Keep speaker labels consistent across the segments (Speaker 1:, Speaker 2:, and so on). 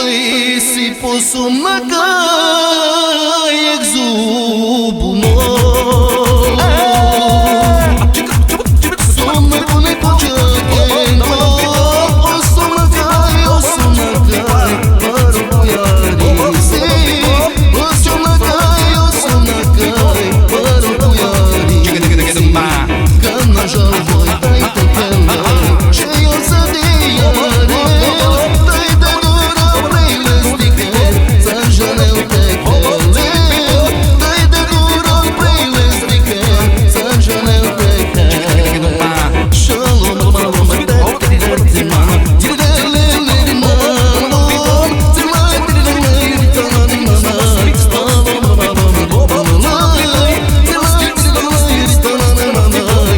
Speaker 1: Ai si posumna kai exubuno Somna pune kucha kengo Somna kai paru puyari si Somna kai paru puyari Kana jalvoj daj te kella Që jo sa dijare Daj te dura prej lestike Sa zhanel te kelle Daj te dura prej lestike Sa zhanel te kelle Shalom malom te mana Tirele leri malom Tirlaj tirele leri tanani manaj Stalom malom dobalaj Tirlaj tirele leri tanani manaj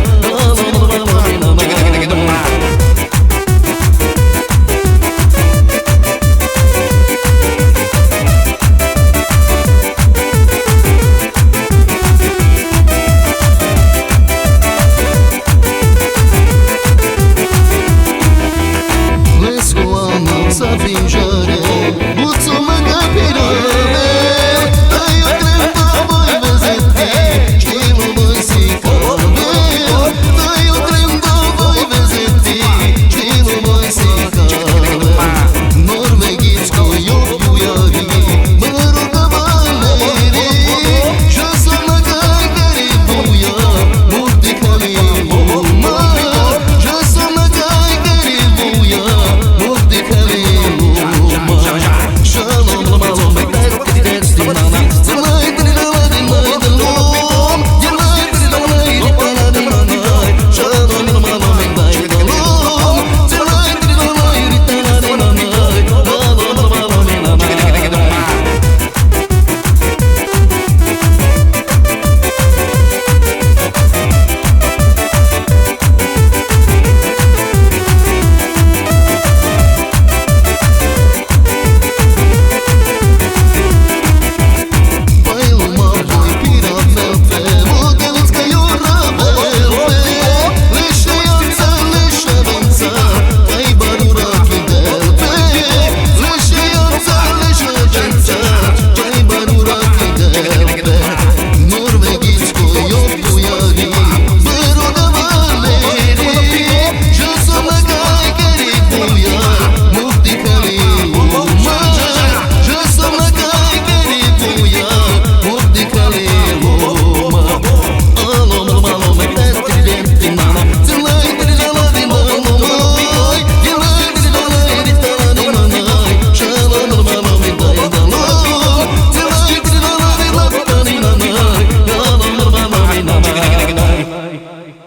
Speaker 1: Sa finjare, buțu mă capirare Ai o tremba voi vezete, știu voi si calve Ai o tremba voi vezete, știu voi si calve Norvegiți cu iopujari, mă rugă valeri Și o să mă cai care buia, multe calima Și o să mă cai care buia, multe calima Shalom malom te mana Zalai trilala di mai dalom Yalai trilala di pana di manai Shalom malom te dalom Zalai trilala di pana di manai Malom malom Bye.